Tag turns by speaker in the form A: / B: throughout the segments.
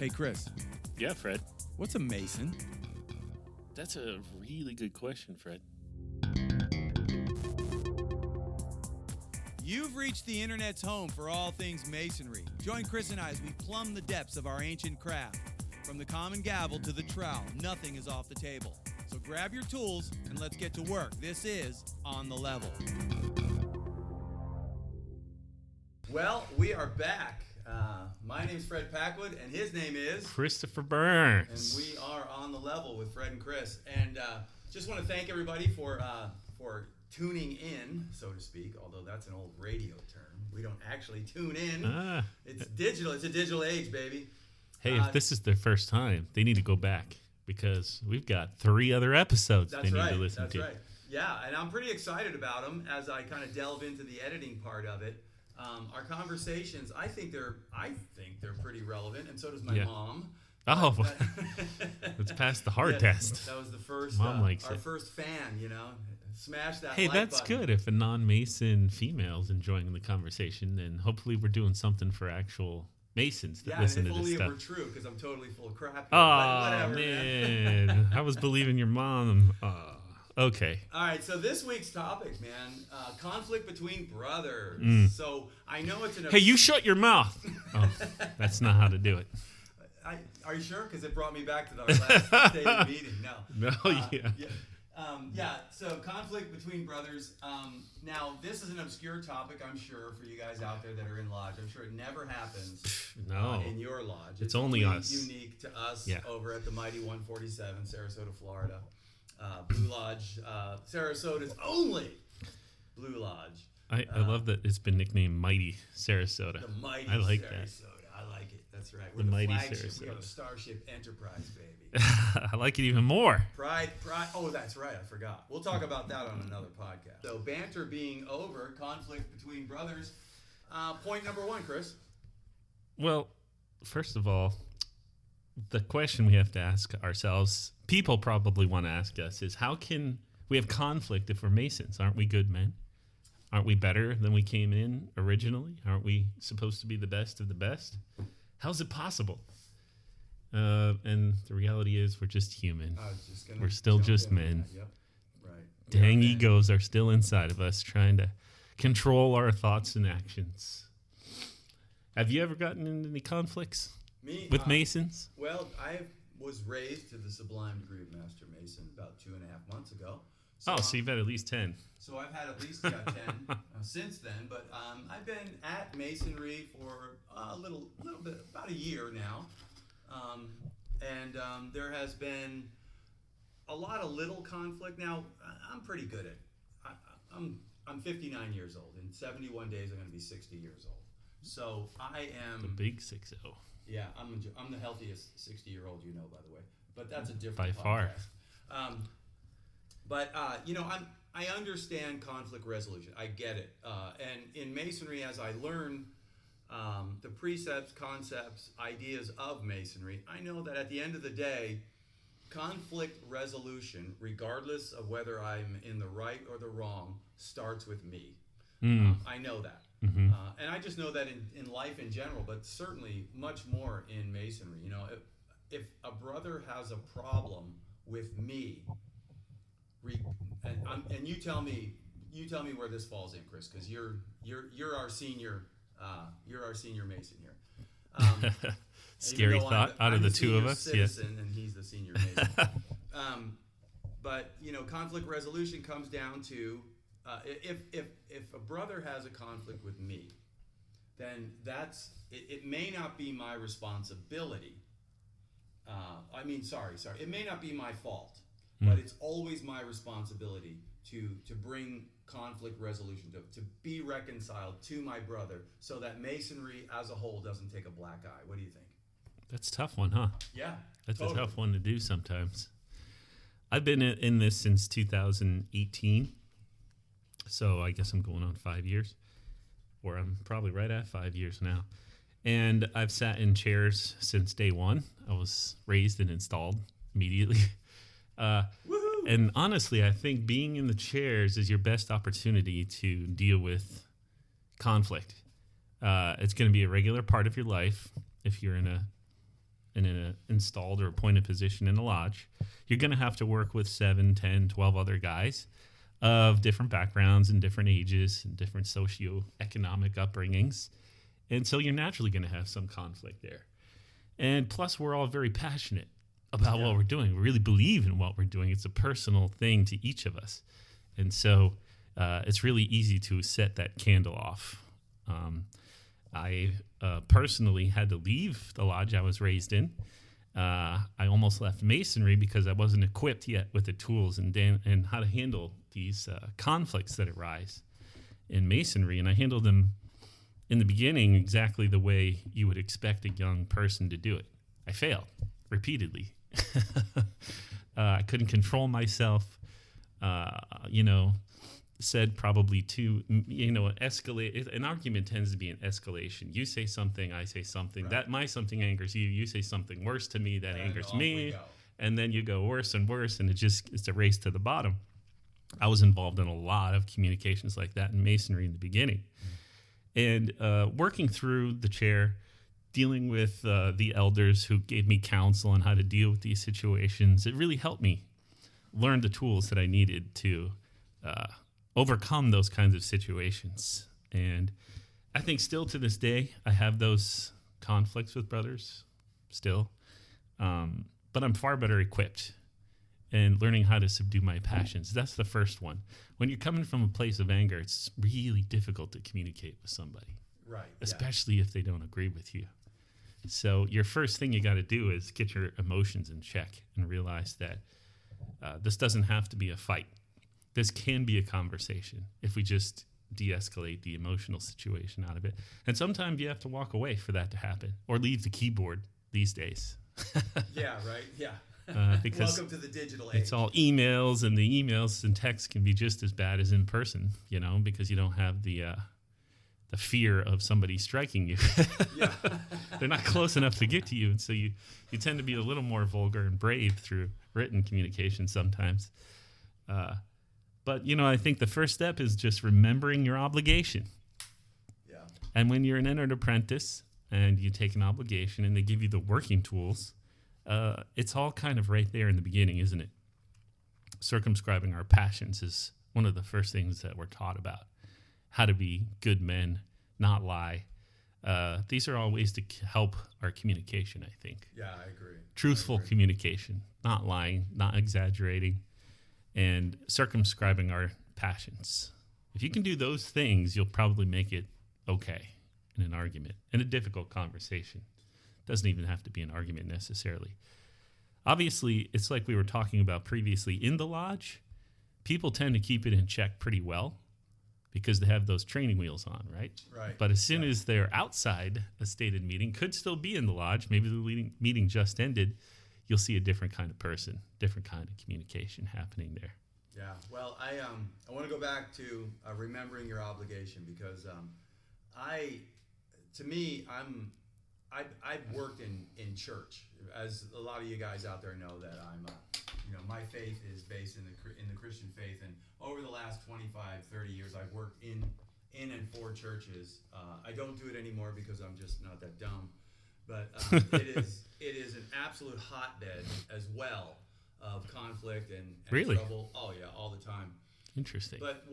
A: Hey, Chris,
B: Yeah, Fred.
A: what's a Mason?
B: That's a really good question, Fred.
A: You've reached the internet's home for all things Masonry. Join Chris and I as we plumb the depths of our ancient craft. From the common gavel to the trowel, nothing is off the table. So grab your tools and let's get to work. This is On the Level. Well, we are back. My name's Fred Packwood, and his name is
B: Christopher Burns.
A: And we are On the Level with Fred and Chris. And just want to thank everybody for tuning in, so to speak, although that's an old radio term. We don't actually tune in. It's digital. It's a digital age, baby.
B: Hey, if this is their first time, they need to go back because we've got 3 other episodes they need to listen to.
A: That's right. Yeah, and I'm pretty excited about them as I kind of delve into the editing part of it. Our conversations, I think they're pretty relevant, and so does my mom.
B: Oh, let's pass the hard test.
A: That was the first.
B: Mom likes
A: our
B: it.
A: First fan, smash that.
B: Hey,
A: like
B: that's
A: button.
B: good. If a non-Mason female is enjoying the conversation, then hopefully we're doing something for actual Masons that listen to this stuff.
A: Yeah, if only it were true, because I'm totally full of crap.
B: Oh,
A: whatever,
B: man. I was believing your mom. Okay.
A: All right, so this week's topic, man, conflict between brothers. So I know it's
B: Hey, you shut your mouth. Oh, that's not how to do it.
A: Are you sure? Because it brought me back to our last stated meeting. No. So conflict between brothers. Now, this is an obscure topic, I'm sure, for you guys out there that are in lodge. I'm sure it never happens in your lodge.
B: It's only us.
A: Unique to us over at the Mighty 147, Sarasota, Florida. Blue Lodge, Sarasota's only Blue Lodge.
B: I love that it's been nicknamed Mighty Sarasota.
A: The Mighty
B: I like
A: Sarasota.
B: that.
A: I like it. That's right. We're
B: the Mighty
A: flagship.
B: Sarasota.
A: We got a Starship Enterprise, baby.
B: I like it even more.
A: Pride. Oh, that's right. I forgot. We'll talk about that on another podcast. So, banter being over, conflict between brothers. Point number 1, Chris.
B: Well, first of all, the question we have to ask ourselves, people probably want to ask us, is how can we have conflict if we're Masons? Aren't we good men? Aren't we better than we came in originally? Aren't we supposed to be the best of the best? How's it possible? And the reality is we're just human. We're still just men.
A: Yep. Right.
B: Dang egos are still inside of us trying to control our thoughts and actions. Have you ever gotten into any conflicts with Masons?
A: Well, I was raised to the sublime degree of Master Mason about 2.5 months ago.
B: So you've had at least 10.
A: So I've had at least 10 since then. But I've been at Masonry for a little bit, about a year now. And there has been a lot of little conflict. Now, I'm pretty good at it. I'm 59 years old. In 71 days, I'm going to be 60 years old. So I am...
B: The big 6-0.
A: Yeah, I'm the healthiest 60-year-old you know, by the way. But that's a different
B: by
A: podcast.
B: far.
A: I understand conflict resolution. I get it. And in Masonry, as I learn the precepts, concepts, ideas of Masonry, I know that at the end of the day, conflict resolution, regardless of whether I'm in the right or the wrong, starts with me. I know that.
B: Mm-hmm.
A: And I just know that in life in general, but certainly much more in Masonry. If a brother has a problem with me, and you tell me where this falls in, Chris, because you're our senior Mason here.
B: Scary thought out of the two of us.
A: Yes, and he's the senior Mason. But conflict resolution comes down to if a brother has a conflict with me, then it may not be my responsibility. It may not be my fault, but it's always my responsibility to bring conflict resolution, to be reconciled to my brother, so that Masonry as a whole doesn't take a black eye. What do you think?
B: That's a tough one, huh?
A: Yeah,
B: that's
A: totally.
B: a tough one to do sometimes. I've been in this since 2018, so I guess I'm going on 5 years, or I'm probably right at 5 years now. And I've sat in chairs since day one. I was raised and installed immediately. And honestly, I think being in the chairs is your best opportunity to deal with conflict. It's going to be a regular part of your life if you're in a in an installed or appointed position in a lodge, you're going to have to work with 7, 10, 12 other guys of different backgrounds and different ages and different socioeconomic upbringings. And so you're naturally going to have some conflict there. And plus, we're all very passionate about what we're doing. We really believe in what we're doing. It's a personal thing to each of us. And so it's really easy to set that candle off. I personally had to leave the lodge I was raised in. I almost left Masonry because I wasn't equipped yet with the tools and how to handle these conflicts that arise in Masonry. And I handled them in the beginning exactly the way you would expect a young person to do it. I failed repeatedly. I couldn't control myself. Said probably escalate. An argument tends to be an escalation. You say something, I say something. Right. That my something angers you. You say something worse to me that angers me, and then you go worse and worse, and it's a race to the bottom. I was involved in a lot of communications like that in Masonry in the beginning, and working through the chair, dealing with the elders who gave me counsel on how to deal with these situations. It really helped me learn the tools that I needed to overcome those kinds of situations. And I think still to this day, I have those conflicts with brothers still. But I'm far better equipped in learning how to subdue my passions. That's the first one. When you're coming from a place of anger, it's really difficult to communicate with somebody.
A: Right.
B: Especially if they don't agree with you. So your first thing you got to do is get your emotions in check and realize that this doesn't have to be a fight. This can be a conversation if we just de-escalate the emotional situation out of it. And sometimes you have to walk away for that to happen, or leave the keyboard these days.
A: Yeah, right. Yeah.
B: Because
A: welcome to the digital age.
B: It's all emails, and the emails and texts can be just as bad as in person, because you don't have the fear of somebody striking you.
A: Yeah.
B: They're not close enough to get to you, and so you tend to be a little more vulgar and brave through written communication sometimes. But, I think the first step is just remembering your obligation.
A: Yeah.
B: And when you're an entered apprentice and you take an obligation and they give you the working tools, it's all kind of right there in the beginning, isn't it? Circumscribing our passions is one of the first things that we're taught about. How to be good men, not lie. These are all ways to help our communication, I think.
A: Yeah, I agree.
B: Truthful communication, not lying, not exaggerating, and circumscribing our passions. If you can do those things, you'll probably make it okay in an argument, in a difficult conversation. Doesn't even have to be an argument necessarily. Obviously, it's like we were talking about previously. In the lodge, people tend to keep it in check pretty well because they have those training wheels on, right?
A: Right.
B: But as soon as they're outside a stated meeting, could still be in the lodge, maybe the meeting just ended, you'll see a different kind of person, different kind of communication happening there.
A: Yeah. Well, I want to go back to remembering your obligation, because I've worked in church, as a lot of you guys out there know that I'm my faith is based in the Christian faith, and over the last 25, 30 years I've worked in and for churches. I don't do it anymore because I'm just not that dumb, but it is an absolute hotbed as well of conflict and
B: really?
A: Trouble. Oh yeah, all the time.
B: Interesting.
A: But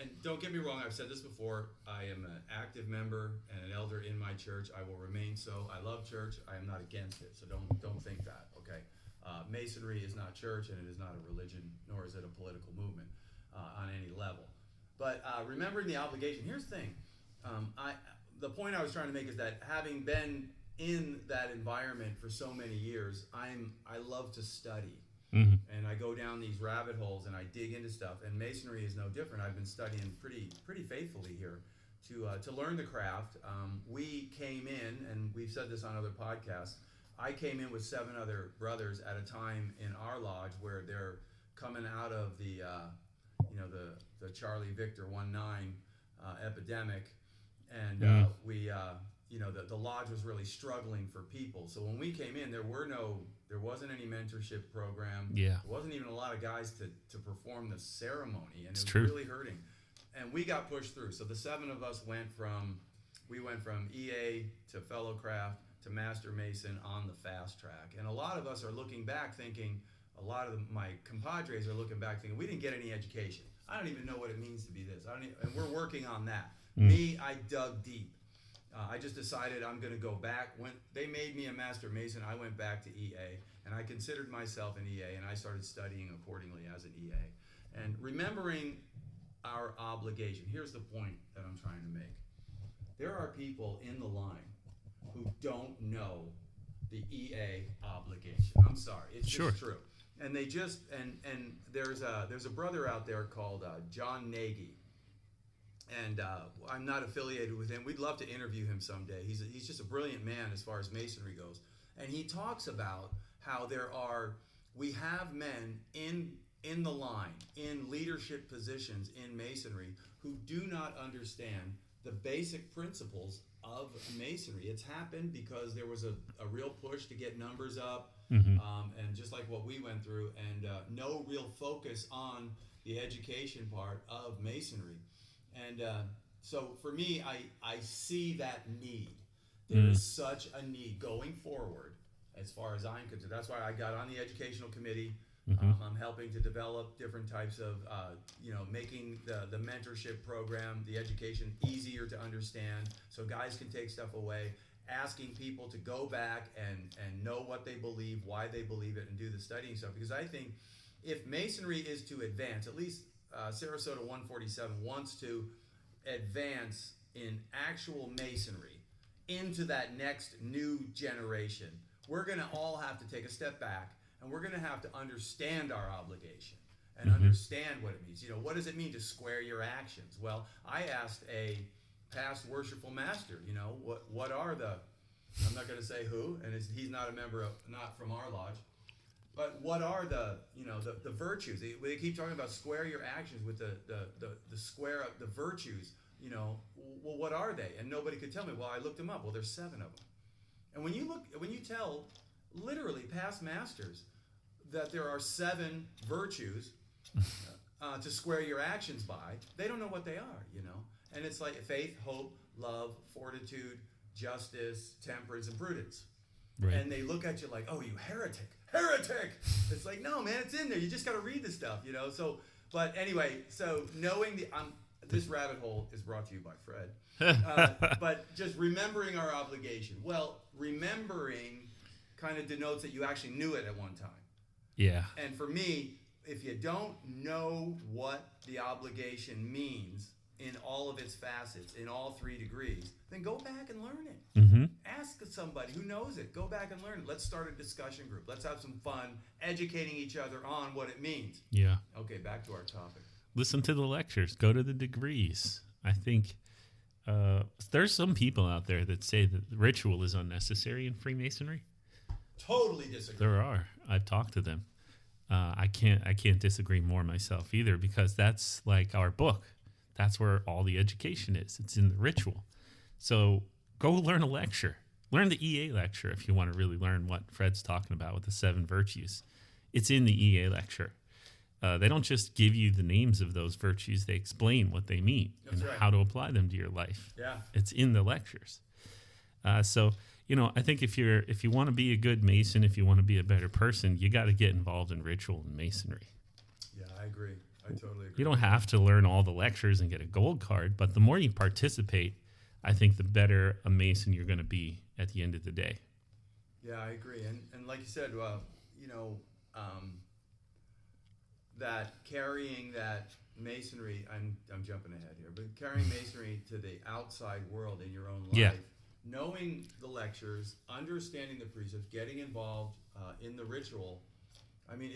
A: and don't get me wrong, I've said this before, I am an active member and an elder in my church. I will remain so. I love church. I am not against it, so don't think that, okay? Masonry is not church, and it is not a religion, nor is it a political movement on any level. But remembering the obligation, here's the thing. The point I was trying to make is that having been in that environment for so many years, I love to study. Mm-hmm. And I go down these rabbit holes and I dig into stuff. And Masonry is no different. I've been studying pretty faithfully here to learn the craft. We came in, and we've said this on other podcasts, I came in with 7 other brothers at a time in our lodge where they're coming out of the Charlie Victor 19 epidemic, and the lodge was really struggling for people. So when we came in, there wasn't any mentorship program. Yeah. There wasn't even a lot of guys to perform the ceremony, and it was really hurting. And we got pushed through. So the 7 of us went from EA to Fellowcraft to Master Mason on the fast track. And a lot of us are looking back thinking, a lot of my compadres are looking back thinking, we didn't get any education. I don't even know what it means to be this. And we're working on that. Me, I dug deep. I just decided I'm going to go back. When they made me a Master Mason, I went back to EA, and I considered myself an EA, and I started studying accordingly as an EA. And remembering our obligation, here's the point that I'm trying to make. There are people in the line who don't know the EA obligation. I'm sorry, it's just true. And they just, and there's a brother out there called John Nagy. And I'm not affiliated with him. We'd love to interview him someday. He's just a brilliant man as far as Masonry goes. And he talks about how we have men in the line, in leadership positions in Masonry, who do not understand the basic principles of Masonry. It's happened because there was a real push to get numbers up, and just like what we went through, and no real focus on the education part of Masonry. And so for me, I see that need. There is such a need going forward as far as I'm concerned. That's why I got on the educational committee. I'm helping to develop different types of, making the mentorship program, the education easier to understand so guys can take stuff away, asking people to go back and know what they believe, why they believe it, and do the studying stuff. Because I think if Masonry is to advance, at least Sarasota 147 wants to advance in actual Masonry into that next new generation, we're going to all have to take a step back, and we're going to have to understand our obligation and understand what it means. What does it mean to square your actions? Well, I asked a past worshipful master, what are the, I'm not going to say who, and he's not a member of, not from our lodge, but what are the virtues? They keep talking about square your actions with the square of the virtues. Well, what are they? And nobody could tell me. Well, I looked them up. Well, there's 7 of them. And when you tell literally past masters that there are 7 virtues to square your actions by, they don't know what they are. And it's like faith, hope, love, fortitude, justice, temperance, and prudence. Right. And they look at you like, oh, you heretic. It's like, no, man, it's in there. You just got to read the stuff, So, but anyway, so knowing this rabbit hole is brought to you by Fred. But just remembering our obligation. Well, remembering kind of denotes that you actually knew it at one time. Yeah. And for me, if you don't know what the obligation means in all of its facets, in all 3 degrees, then go back and learn it. Ask somebody who knows it. Go back and learn it. Let's start a discussion group. Let's have some fun educating each other on what it means. Yeah. Okay, back to our topic.
B: Listen to the lectures. Go to the degrees. I think there's some people out there that say that ritual is unnecessary in Freemasonry.
A: Totally disagree.
B: There are. I've talked to them. I can't disagree more myself either, because that's like our book. That's where all the education is. It's in the ritual. So go learn a lecture. Learn the EA lecture if you want to really learn what Fred's talking about with the 7 virtues. It's in the EA lecture. They don't just give you the names of those virtues. They explain what they mean and how to apply them to your life. Yeah. It's in the lectures. So, I think if you want to be a good Mason, if you want to be a better person, you got to get involved in ritual and Masonry.
A: Yeah, I agree. I totally agree.
B: You don't have to learn all the lectures and get a gold card, but the more you participate, I think the better a Mason you're going to be at the end of the day.
A: Yeah, I agree. And like you said, that carrying that Masonry, I'm jumping ahead here, but carrying Masonry to the outside world in your own life, knowing the lectures, understanding the precepts, getting involved in the ritual, I mean,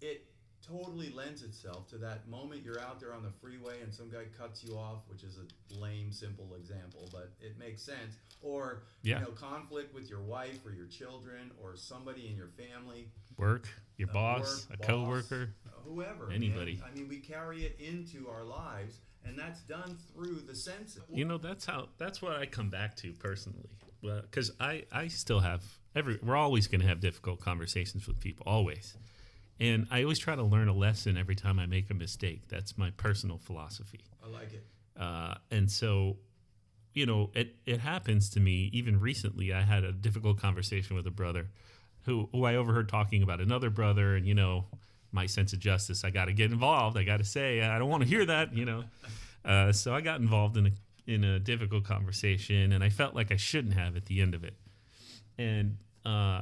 A: it totally lends itself to that moment you're out there on the freeway and some guy cuts you off, which is a lame, simple example, but it makes sense. Or, conflict with your wife or your children or somebody in your family.
B: Work, your boss, a coworker.
A: Whoever.
B: Anybody.
A: Man. I mean, we carry it into our lives, and that's done through the senses.
B: That's what I come back to personally. Because I still have, we're always going to have difficult conversations with people, always. And I always try to learn a lesson every time I make a mistake. That's my personal philosophy.
A: I like it.
B: And so, it happens to me. Even recently, I had a difficult conversation with a brother who I overheard talking about another brother, and my sense of justice. I got to get involved. I got to say, I don't want to hear that. So I got involved in a difficult conversation, and I felt like I shouldn't have at the end of it. And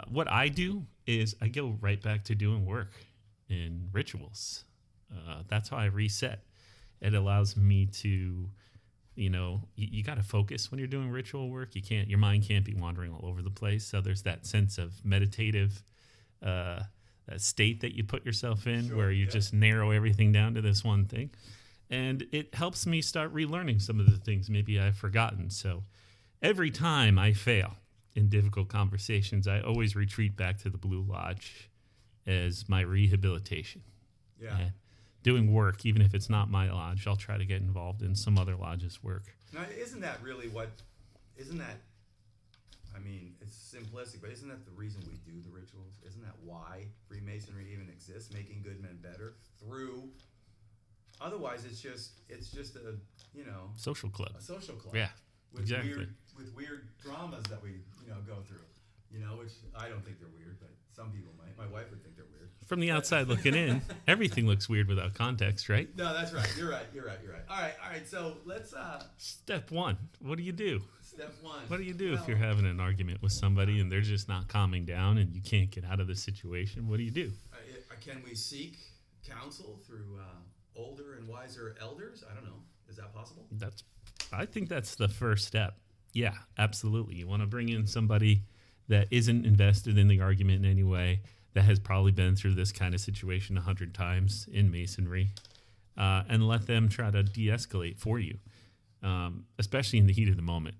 B: what I do is I go right back to doing work and rituals. That's how I reset. It allows me to, you got to focus when you're doing ritual work. Your mind can't be wandering all over the place. So there's that sense of meditative state that you put yourself in, where you just narrow everything down to this one thing. And it helps me start relearning some of the things maybe I've forgotten. So every time I fail in difficult conversations, I always retreat back to the Blue Lodge as my rehabilitation.
A: Yeah.
B: And doing work, even if it's not my lodge, I'll try to get involved in some other lodge's work.
A: Now, isn't that, it's simplistic, but isn't that the reason we do the rituals? Isn't that why Freemasonry even exists, making good men better otherwise it's just a,
B: social club.
A: A social club.
B: Yeah,
A: with
B: exactly.
A: With weird dramas that we, go through, which I don't think they're weird, but some people might. My wife would think they're weird.
B: From the outside looking in, everything looks weird without context, right?
A: No, that's right. You're right. All right. So let's.
B: Step one. What do you do?
A: Step one.
B: What do you do if you're having an argument with somebody and they're just not calming down and you can't get out of the situation? What do you do?
A: Can we seek counsel through older and wiser elders? I don't know. Is that possible?
B: I think that's the first step. Yeah, absolutely. You want to bring in somebody that isn't invested in the argument in any way, that has probably been through this kind of situation 100 times in Masonry, and let them try to de-escalate for you, especially in the heat of the moment.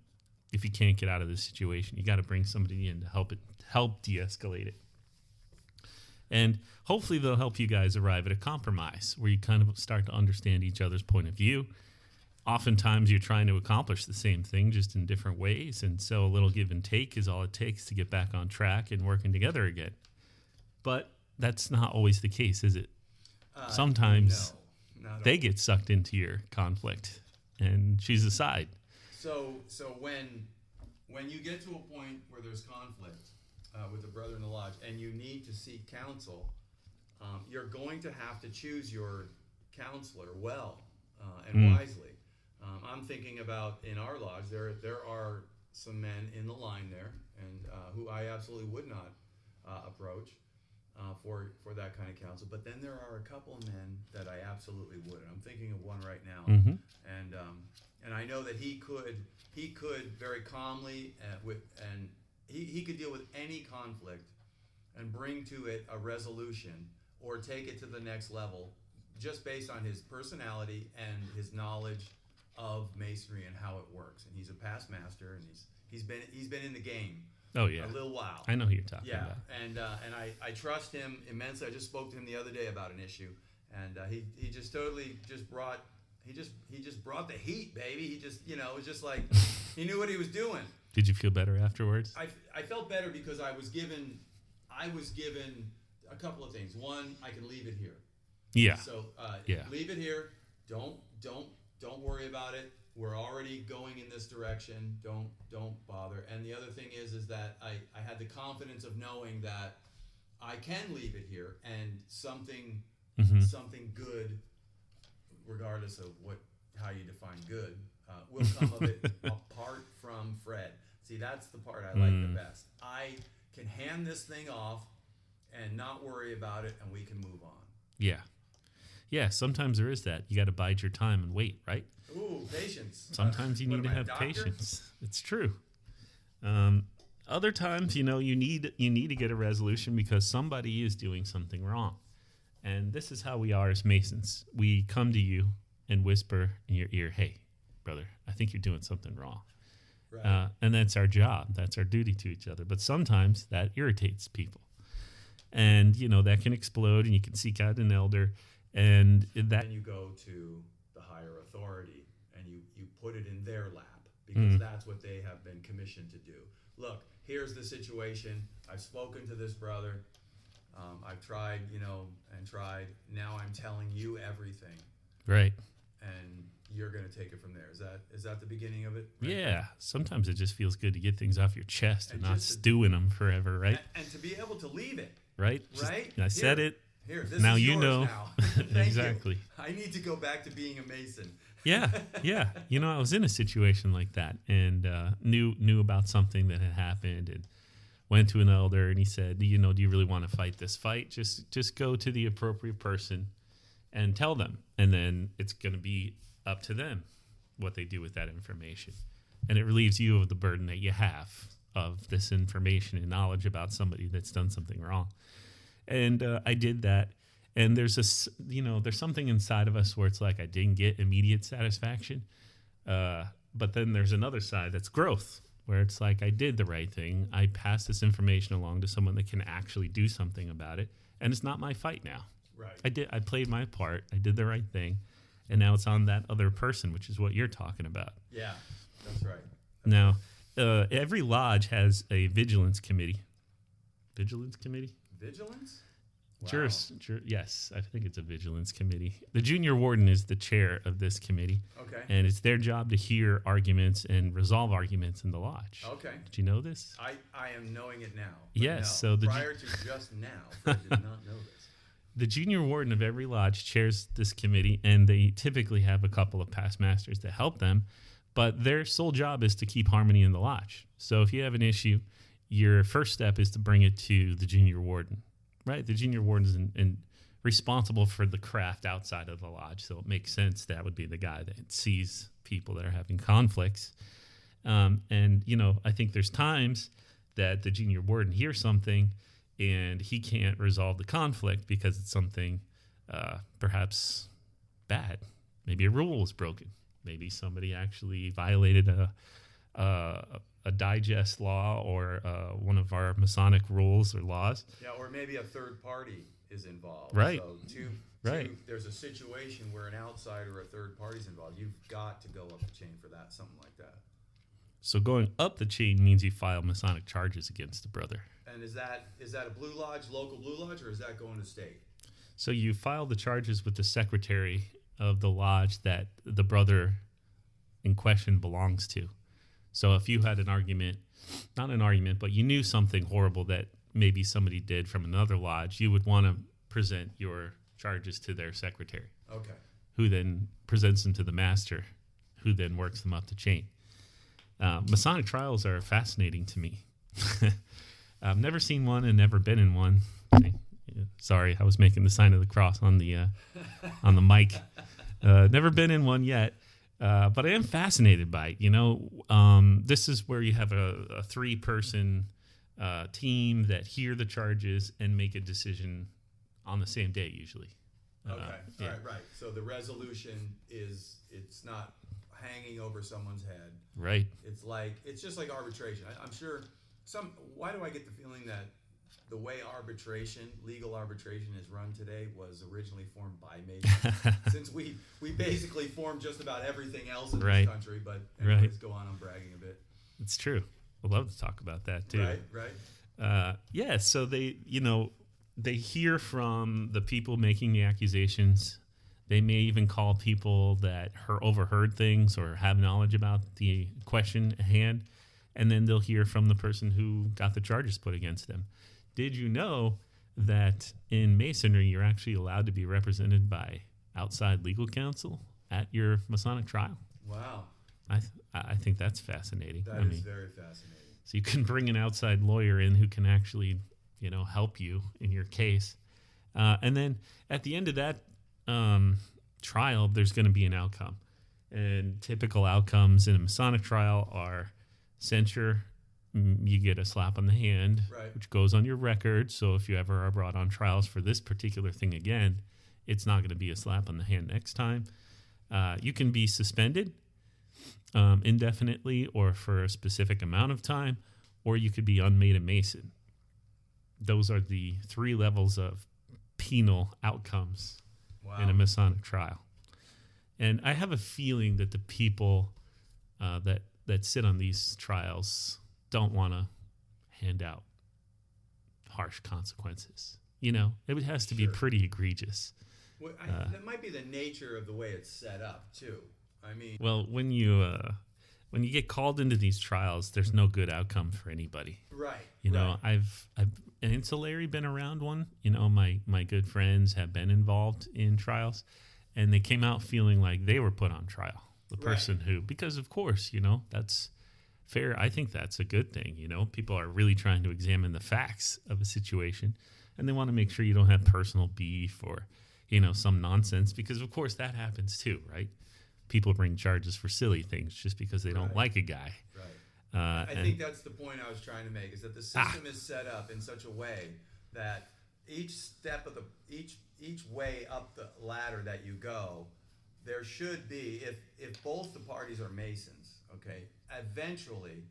B: If you can't get out of this situation, you got to bring somebody in to help de-escalate it. And hopefully they'll help you guys arrive at a compromise where you kind of start to understand each other's point of view. Oftentimes you're trying to accomplish the same thing, just in different ways. And so a little give and take is all it takes to get back on track and working together again. But that's not always the case, is it? Sometimes they get sucked into your conflict and she's aside.
A: So when you get to a point where there's conflict with a brother in the lodge and you need to seek counsel, you're going to have to choose your counselor well and wisely. I'm thinking about in our lodge, there are some men in the line there, and who I absolutely would not approach for that kind of counsel. But then there are a couple of men that I absolutely would. And I'm thinking of one right now, and I know that he could very calmly he could deal with any conflict and bring to it a resolution or take it to the next level, just based on his personality and his knowledge of Masonry and how it works. And he's a past master, and he's been in the game.
B: Oh yeah,
A: a little while.
B: I know who you're talking about.
A: And I trust him immensely. I just spoke to him the other day about an issue, and he just totally brought the heat, baby. He just it was just like he knew what he was doing.
B: Did you feel better afterwards?
A: I felt better because I was given a couple of things. One, I can leave it here.
B: Yeah.
A: So leave it here. Don't worry about it. We're already going in this direction. Don't bother. And the other thing is that I had the confidence of knowing that I can leave it here, and something good, regardless of how you define good, will come of it apart from Fred. See, that's the part I like the best. I can hand this thing off and not worry about it, and we can move on.
B: Yeah. Yeah, sometimes there is that. You got to bide your time and wait, right?
A: Ooh, patience.
B: Sometimes you need to have patience. It's true. Other times, you need to get a resolution because somebody is doing something wrong. And this is how we are as Masons. We come to you and whisper in your ear, "Hey, brother, I think you're doing something wrong." Right. And that's our job. That's our duty to each other. But sometimes that irritates people. And, that can explode, and you can seek out an elder. And then
A: you go to the higher authority and you put it in their lap because that's what they have been commissioned to do. Look, here's the situation. I've spoken to this brother. I've tried, and tried. Now I'm telling you everything.
B: Right.
A: And you're going to take it from there. Is that the beginning of it? Right?
B: Yeah. Sometimes it just feels good to get things off your chest and not
A: just
B: stew in them forever, right?
A: And to be able to leave it.
B: Right?
A: Right?
B: I said it.
A: Here, this
B: now
A: is
B: you
A: yours
B: know.
A: now. Thank
B: Exactly.
A: you. I need to go back to being a Mason.
B: Yeah. You know, I was in a situation like that and knew about something that had happened and went to an elder and he said, do you really want to fight this fight? Just go to the appropriate person and tell them. And then it's going to be up to them what they do with that information. And it relieves you of the burden that you have of this information and knowledge about somebody that's done something wrong. And I did that. And there's there's something inside of us where it's like I didn't get immediate satisfaction. But then there's another side that's growth, where it's like I did the right thing. I passed this information along to someone that can actually do something about it. And it's not my fight now.
A: Right.
B: I played my part. I did the right thing. And now it's on that other person, which is what you're talking about.
A: Yeah, that's right.
B: Now, every lodge has a vigilance committee. Vigilance committee?
A: Vigilance?
B: Wow. Yes, I think it's a vigilance committee. The junior warden is the chair of this committee.
A: Okay.
B: And it's their job to hear arguments and resolve arguments in the lodge.
A: Okay.
B: Did you know this?
A: I am knowing it now.
B: Yes.
A: No,
B: So
A: prior to just now, Fred did not know this.
B: The junior warden of every lodge chairs this committee, and they typically have a couple of past masters to help them, but their sole job is to keep harmony in the lodge. So if you have an issue, your first step is to bring it to the junior warden, right? The junior warden is responsible for the craft outside of the lodge, so it makes sense that would be the guy that sees people that are having conflicts. And, I think there's times that the junior warden hears something and he can't resolve the conflict because it's something perhaps bad. Maybe a rule was broken. Maybe somebody actually violated a digest law or one of our Masonic rules or laws.
A: Yeah, or maybe a third party is involved.
B: Right.
A: So there's a situation where an outsider or a third party is involved. You've got to go up the chain for that, something like that.
B: So going up the chain means you file Masonic charges against the brother.
A: And is that a Blue Lodge, local Blue Lodge, or is that going to state?
B: So you file the charges with the secretary of the lodge that the brother in question belongs to. So if you had an argument, not an argument, but you knew something horrible that maybe somebody did from another lodge, you would want to present your charges to their secretary.
A: Okay.
B: Who then presents them to the master, who then works them up the chain. Masonic trials are fascinating to me. I've never seen one and never been in one. Sorry, I was making the sign of the cross on the mic. Never been in one yet, but I am fascinated by it. This is where you have a 3-person team that hear the charges and make a decision on the same day usually.
A: Okay.
B: Yeah.
A: All right. So the resolution it's not hanging over someone's head.
B: Right.
A: It's just like arbitration. I'm sure why do I get the feeling that the way legal arbitration is run today was originally formed by Masons. Since we basically formed just about everything else in this country, but anyways, go on, I'm bragging a bit.
B: It's true. I'd love to talk about that too.
A: Right.
B: Yeah, so they hear from the people making the accusations. They may even call people that overheard things or have knowledge about the question at hand, and then they'll hear from the person who got the charges put against them. Did you know that in Masonry, you're actually allowed to be represented by outside legal counsel at your Masonic trial?
A: Wow.
B: I think that's fascinating.
A: That is very fascinating.
B: So you can bring an outside lawyer in who can actually, help you in your case. And then at the end of that trial, there's going to be an outcome. And typical outcomes in a Masonic trial are censure. You get a slap on the hand, which goes on your record. So if you ever are brought on trials for this particular thing again, it's not going to be a slap on the hand next time. You can be suspended indefinitely or for a specific amount of time, or you could be unmade a Mason. Those are the 3 levels of penal outcomes in a Masonic trial. And I have a feeling that the people that sit on these trials don't want to hand out harsh consequences. It has to be pretty egregious.
A: Well, that might be the nature of the way it's set up, too. I mean,
B: Well, when you get called into these trials, there's no good outcome for anybody.
A: right.
B: You know, I've ancillary been around one. You know, my good friends have been involved in trials, and they came out feeling like they were put on trial. The person who, because of course, you know, that's fair. I think that's a good thing. You know, people are really trying to examine the facts of a situation, and they want to make sure you don't have personal beef or, you know, some nonsense, because of course that happens too, right? People bring charges for silly things just because they don't like a guy.
A: Right. I think that's the point I was trying to make, is that the system is set up in such a way that each step of each way up the ladder that you go, there should be, if both the parties are Masons, okay, eventually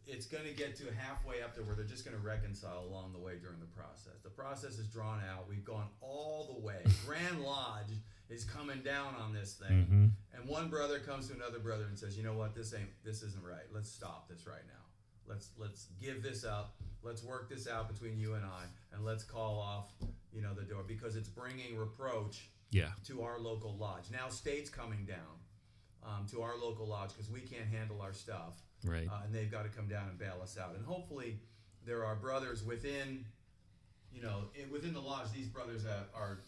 A: it's going to get to halfway up there where they're just going to reconcile along the way during the process. The process is drawn out. We've gone all the way. Grand Lodge is coming down on this thing, and one brother comes to another brother and says, "You know what? This isn't right. Let's stop this right now. Let's give this up. Let's work this out between you and I, and let's call off, you know, the door, because it's bringing reproach to our local lodge. Now state's coming down to our local lodge because we can't handle our stuff,
B: right?
A: And they've got to come down and bail us out. And hopefully, there are brothers within, you know, within the lodge. These brothers are."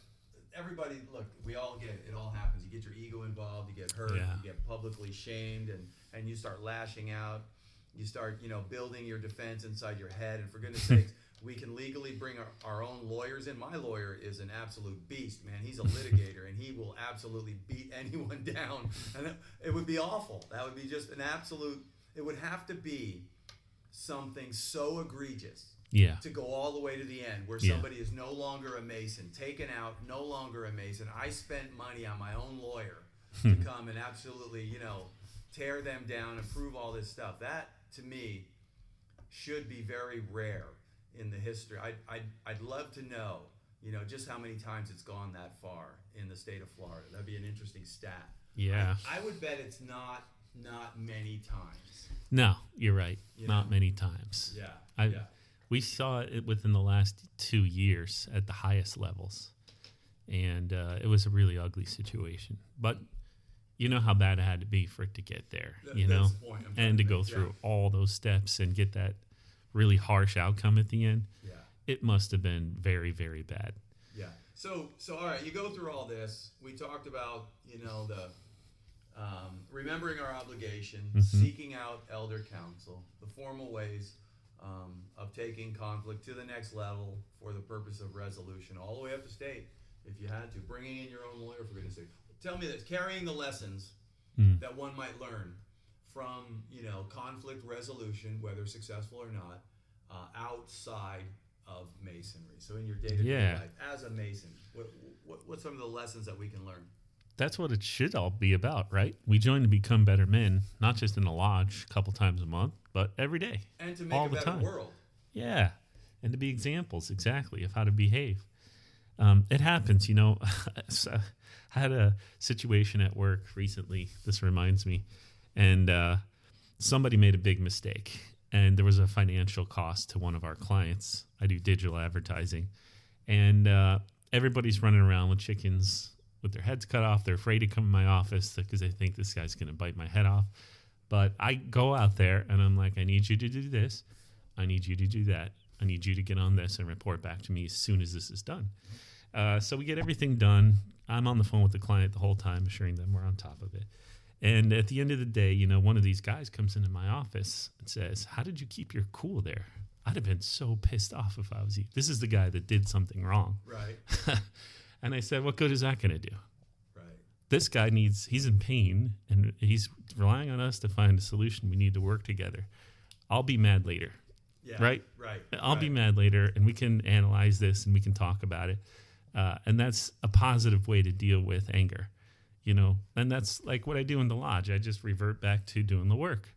A: Everybody, look, we all get it. It all happens. You get your ego involved, you get hurt, you get publicly shamed, and you start lashing out. You start, you know, building your defense inside your head. And for goodness sakes, we can legally bring our own lawyers in. My lawyer is an absolute beast, man. He's a litigator, and he will absolutely beat anyone down. And it would be awful. That would be just an absolute, it would have to be something so egregious. To go all the way to the end, where somebody is no longer a Mason, taken out, no longer a Mason. I spent money on my own lawyer to come and absolutely, you know, tear them down and prove all this stuff. That, to me, should be very rare in the history. I'd love to know, you know, just how many times it's gone that far in the state of Florida. That'd be an interesting stat.
B: Yeah.
A: I would bet it's not many times.
B: No, you're right. Not many times. We saw it within the last 2 years at the highest levels, and it was a really ugly situation. But you know how bad it had to be for it to get there, you know, and to go through all those steps and get that really harsh outcome at the end. It must have been very, very bad.
A: So all right, you go through all this. We talked about, you know, the remembering our obligation, seeking out elder counsel, the formal ways of taking conflict to the next level for the purpose of resolution, all the way up to state, if you had to, bringing in your own lawyer, for goodness sake. Tell me this, carrying the lessons that one might learn from, you know, conflict resolution, whether successful or not, outside of Masonry. So in your day-to-day life, as a Mason, what's some of the lessons that we can learn?
B: That's what it should all be about, right? We join to become better men, not just in the lodge a couple times a month, but every day.
A: And to make a better world.
B: Yeah, and to be examples, exactly, of how to behave. It happens, you know. So I had a situation at work recently, this reminds me, and somebody made a big mistake, and there was a financial cost to one of our clients. I do digital advertising, and everybody's running around with chickens with their heads cut off. They're afraid to come in my office because they think this guy's going to bite my head off. But I go out there and I'm like, I need you to do this. I need you to do that. I need you to get on this and report back to me as soon as this is done. So we get everything done. I'm on the phone with the client the whole time, assuring them we're on top of it. And at the end of the day, you know, one of these guys comes into my office and says, "How did you keep your cool there? I'd have been so pissed off if I was you." This is the guy that did something wrong.
A: Right.
B: And I said, what good is that going to do?
A: Right.
B: This guy he's in pain, and he's relying on us to find a solution. We need to work together. I'll be mad later.
A: Yeah.
B: Right?
A: Right.
B: I'll be mad later, and we can analyze this, and we can talk about it. And that's a positive way to deal with anger, you know? And that's like what I do in the lodge. I just revert back to doing the work.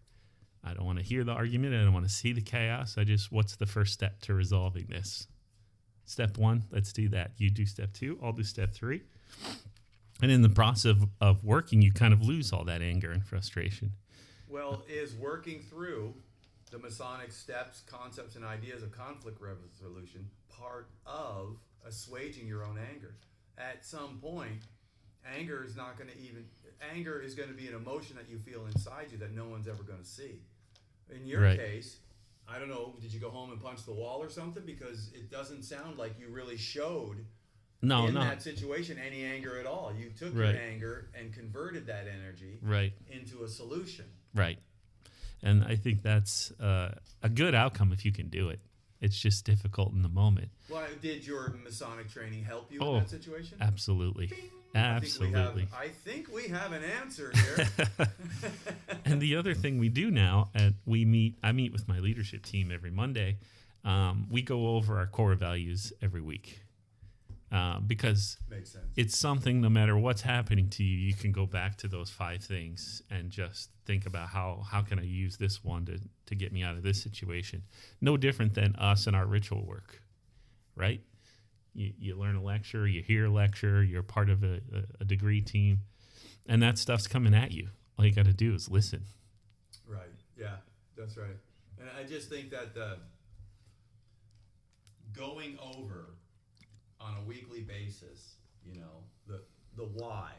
B: I don't want to hear the argument. I don't want to see the chaos. What's the first step to resolving this? Step 1, let's do that. You do step 2, I'll do step 3. And in the process of working, you kind of lose all that anger and frustration.
A: Well, is working through the Masonic steps, concepts, and ideas of conflict resolution part of assuaging your own anger? At some point, Anger is not going to anger is going to be an emotion that you feel inside you that no one's ever going to see. In your
B: Right.
A: case, I don't know, did you go home and punch the wall or something? Because it doesn't sound like you really showed
B: No,
A: in
B: no.
A: that situation any anger at all. You took
B: Right.
A: your anger and converted that energy
B: Right.
A: into a solution.
B: Right. And I think that's a good outcome if you can do it. It's just difficult in the moment.
A: Well, did your Masonic training help you
B: Oh,
A: in that situation?
B: Absolutely. Absolutely.
A: I think we have an answer here.
B: And the other thing we do now, I meet with my leadership team every Monday. We go over our core values every week because
A: Makes sense.
B: it's something, no matter what's happening to you, you can go back to those 5 things and just think about how can I use this one to get me out of this situation. No different than us and our ritual work, right? You learn a lecture, you hear a lecture, you're part of a degree team, and that stuff's coming at you. All you got to do is listen.
A: Right. Yeah, that's right. And I just think that the going over on a weekly basis, the why,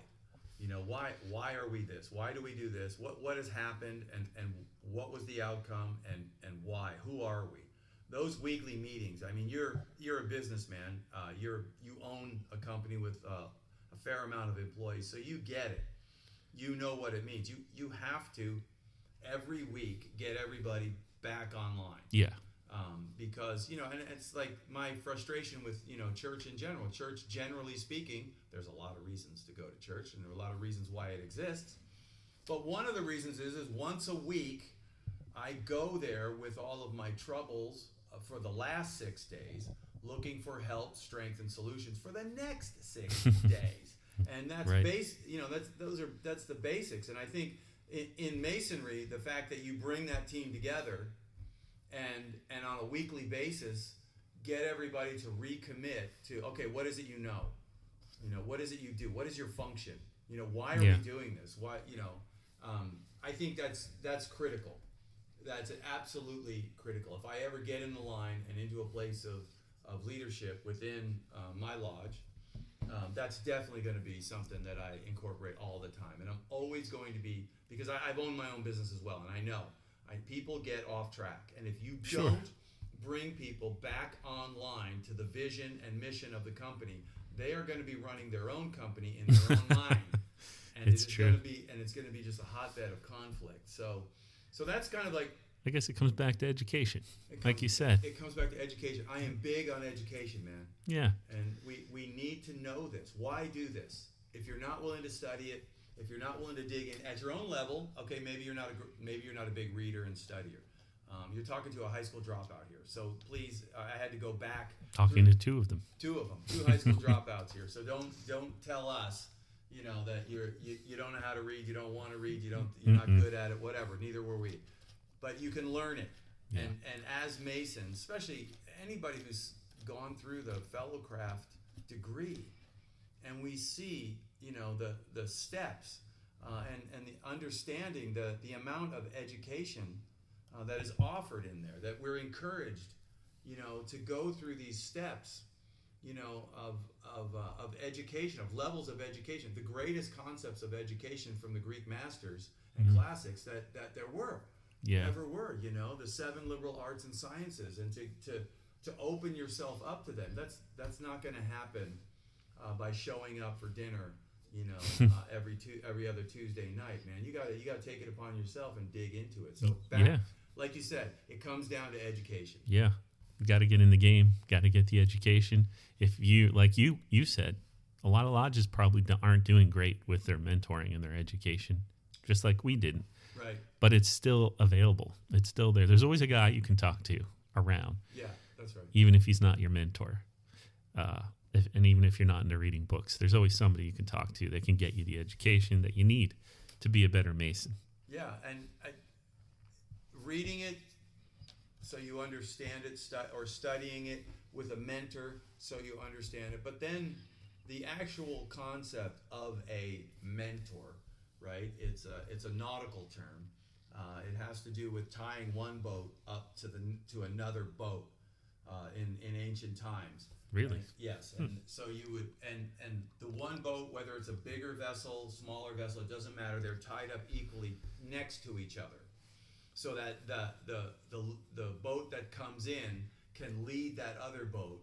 A: why are we this? Why do we do this? What has happened and what was the outcome and why? Who are we? Those weekly meetings. I mean, you're a businessman. You own a company with a fair amount of employees, so you get it. You know what it means. You have to every week get everybody back online.
B: Yeah.
A: Because and it's like my frustration with church in general. Church, generally speaking, there's a lot of reasons to go to church, and there are a lot of reasons why it exists. But one of the reasons is once a week, I go there with all of my troubles for the last 6 days, looking for help, strength, and solutions for the next 6 days. And that's
B: Right.
A: that's the basics. And I think in Masonry, the fact that you bring that team together and on a weekly basis get everybody to recommit to, okay, what is it what is it you do? What is your function? Why are we doing this? Why I think that's critical. That's absolutely critical. If I ever get in the line and into a place of leadership within my lodge, that's definitely going to be something that I incorporate all the time. And I'm always going to be, because I've owned my own business as well, and I know people get off track. And if you
B: Sure.
A: don't bring people back online to the vision and mission of the company, they are going to be running their own company in their own mind. And
B: It's
A: it's
B: true.
A: going to be just a hotbed of conflict. So that's kind of like,
B: I guess it comes back to education,
A: it
B: like
A: comes-
B: you said.
A: It comes back to education. I am big on education, man.
B: Yeah.
A: And we need to know this. Why do this? If you're not willing to study it, if you're not willing to dig in at your own level, okay, maybe you're not a big reader and studier. You're talking to a high school dropout here, so please, I had to go back.
B: Talking to 2 of them.
A: 2 of them, 2 high school dropouts here. So don't tell us, that you don't know how to read, you don't want to read, you're not good at it, whatever. Neither were we, but you can learn it.
B: Yeah.
A: And as Masons, especially anybody who's gone through the fellowcraft degree, and we see the steps and the understanding, the amount of education that is offered in there, that we're encouraged to go through these steps of education, of levels of education, the greatest concepts of education from the Greek masters and classics that there ever were, the 7 liberal arts and sciences, and to open yourself up to them. That's not going to happen by showing up for dinner, every other Tuesday night, man. You got to take it upon yourself and dig into it. So like you said, it comes down to education.
B: Yeah. You got to get in the game, got to get the education. If you, like you said, a lot of lodges probably aren't doing great with their mentoring and their education, just like we didn't.
A: Right.
B: But it's still available. It's still there. There's always a guy you can talk to around.
A: Yeah, that's right.
B: Even if he's not your mentor. And even if you're not into reading books, there's always somebody you can talk to that can get you the education that you need to be a better Mason.
A: Yeah, and reading it so you understand it, or studying it with a mentor so you understand it. But then the actual concept of a mentor, right? It's a nautical term. It has to do with tying one boat up to another boat. in ancient times.
B: Really?
A: And, yes, and so you would, and the one boat, whether it's a bigger vessel, smaller vessel, it doesn't matter. They're tied up equally next to each other, so that the boat that comes in can lead that other boat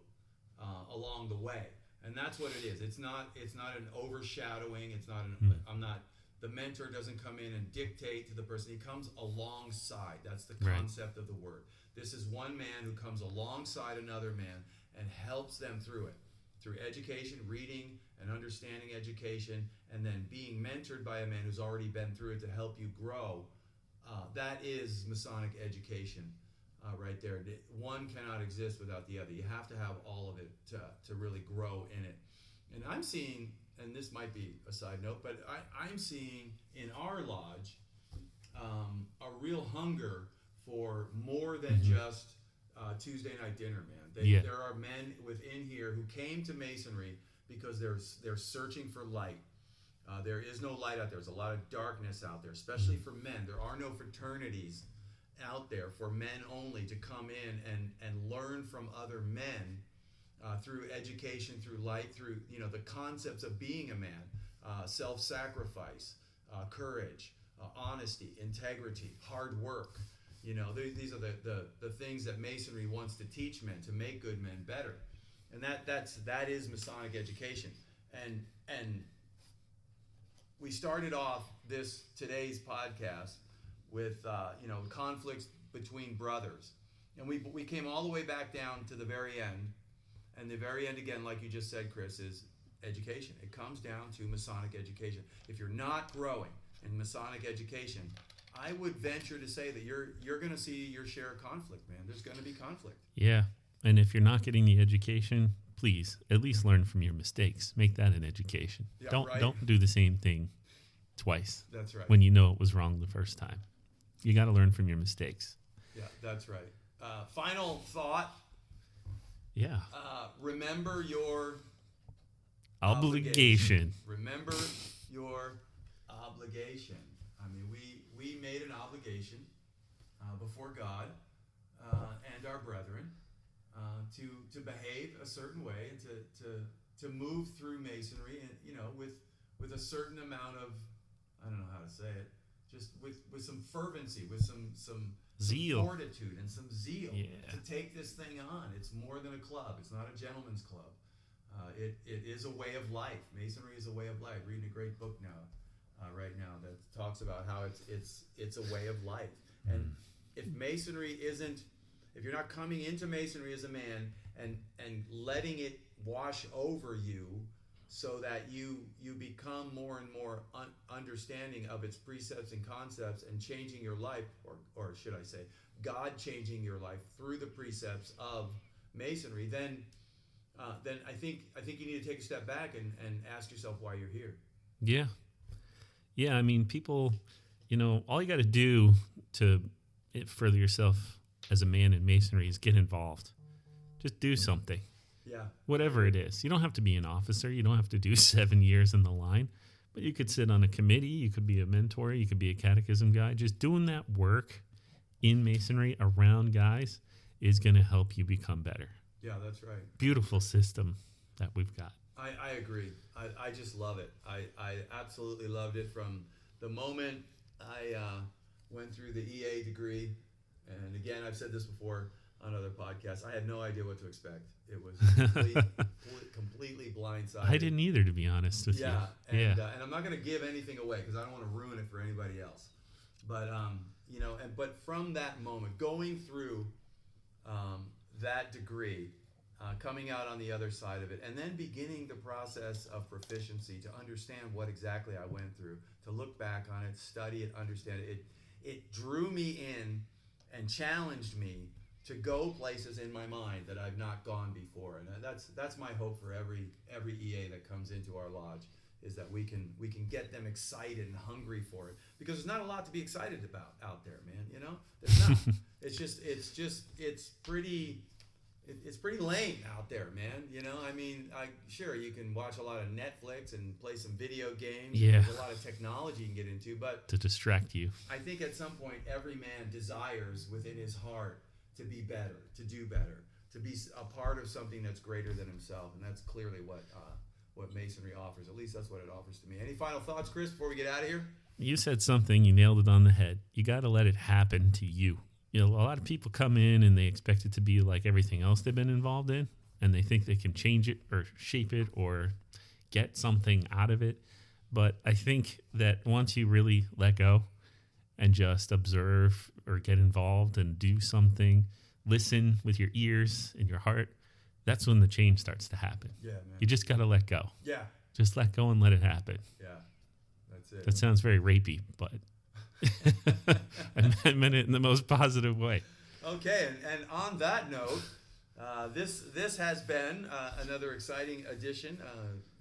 A: along the way, and that's what it is. It's not an overshadowing. It's not an. I'm not. The mentor doesn't come in and dictate to the person. He comes alongside. That's the concept of the word. This is one man who comes alongside another man and helps them through it, through education, reading and understanding education, and then being mentored by a man who's already been through it to help you grow. That is Masonic education right there. One cannot exist without the other. You have to have all of it to really grow in it. And I'm seeing, and this might be a side note, but I'm seeing in our lodge a real hunger for more than just Tuesday night dinner, man. There are men within here who came to Masonry because they're searching for light. There is no light out there. There's a lot of darkness out there, especially for men. There are no fraternities out there for men only to come in and learn from other men through education, through light, through the concepts of being a man, self-sacrifice, courage, honesty, integrity, hard work. These are the things that Masonry wants to teach men to make good men better, and that is Masonic education. And we started off today's podcast with conflicts between brothers, and we came all the way back down to the very end, and the very end again, like you just said, Chris, is education. It comes down to Masonic education. If you're not growing in Masonic education, I would venture to say that you're going to see your share of conflict, man. There's going to be conflict.
B: Yeah, and if you're not getting the education, please at least learn from your mistakes. Make that an education.
A: Yeah,
B: don't do the same thing twice.
A: That's right.
B: When you know it was wrong the first time, you got to learn from your mistakes.
A: Yeah, that's right. Final thought.
B: Yeah.
A: Remember your
B: obligation.
A: Remember your obligation. I mean, we made an obligation before God and our brethren to behave a certain way and to move through Masonry, and with a certain amount of, I don't know how to say it, just with some fervency, with some zeal, some fortitude, and some zeal to take this thing on. It's more than a club. It's not a gentleman's club. It is a way of life. Masonry is a way of life. Reading a great book right now that talks about how it's a way of life. And if Masonry isn't, if you're not coming into Masonry as a man and letting it wash over you, so that you become more and more understanding of its precepts and concepts and changing your life, or should I say, God changing your life through the precepts of Masonry, then I think you need to take a step back and ask yourself why you're here.
B: Yeah. I mean, people, all you got to do to further yourself as a man in Masonry is get involved. Just do something.
A: Yeah.
B: Whatever it is. You don't have to be an officer. You don't have to do 7 years in the line. But you could sit on a committee. You could be a mentor. You could be a catechism guy. Just doing that work in Masonry around guys is going to help you become better.
A: Yeah, that's right.
B: Beautiful system that we've got.
A: I agree. I just love it. I absolutely loved it from the moment I went through the EA degree. And again, I've said this before on other podcasts. I had no idea what to expect. It was completely blindsided.
B: I didn't either, to be honest with you.
A: And I'm not going to give anything away because I don't want to ruin it for anybody else. But but from that moment, going through that degree, coming out on the other side of it, and then beginning the process of proficiency to understand what exactly I went through, to look back on it, study it, understand it. It drew me in and challenged me to go places in my mind that I've not gone before, and that's my hope for every EA that comes into our lodge, is that we can get them excited and hungry for it, because there's not a lot to be excited about out there, man. There's not. it's pretty lame out there, man. I mean, sure, you can watch a lot of Netflix and play some video games.
B: Yeah.
A: There's a lot of technology you can get into, but
B: to distract you.
A: I think at some point every man desires within his heart to be better, to do better, to be a part of something that's greater than himself, and that's clearly what Masonry offers. At least that's what it offers to me. Any final thoughts, Chris, before we get out of here?
B: You said something, you nailed it on the head. You got to let it happen to you. You know, a lot of people come in and they expect it to be like everything else they've been involved in, and they think they can change it or shape it or get something out of it. But I think that once you really let go and just observe or get involved and do something, listen with your ears and your heart, that's when the change starts to happen.
A: Yeah, man.
B: You just got to let go.
A: Yeah.
B: Just let go and let it happen.
A: Yeah. That's it.
B: That sounds very rapey, but I meant it in the most positive way.
A: Okay, and on that note, this has been another exciting edition.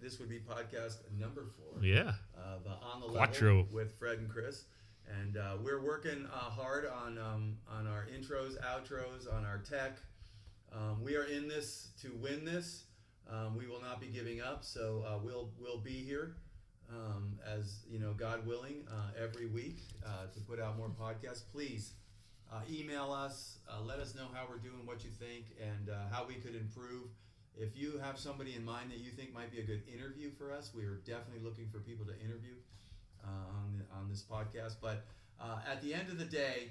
A: This would be podcast number 4.
B: Yeah.
A: Of On the
B: Quattro.
A: Level with Fred and Chris. And we're working hard on our intros, outros, on our tech. We are in this to win this. We will not be giving up, so we'll be here, as you know, God willing, every week to put out more podcasts. Please email us, let us know how we're doing, what you think, and how we could improve. If you have somebody in mind that you think might be a good interview for us, we are definitely looking for people to interview on this podcast. But at the end of the day,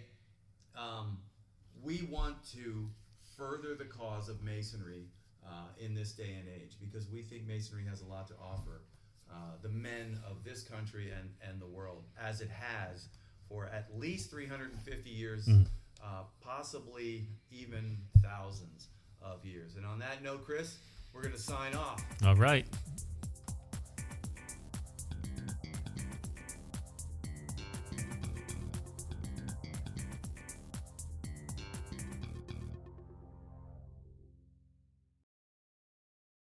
A: we want to further the cause of Masonry in this day and age, because we think Masonry has a lot to offer the men of this country and the world, as it has for at least 350 years, possibly even thousands of years. And on that note, Chris, we're going to sign off.
B: All right.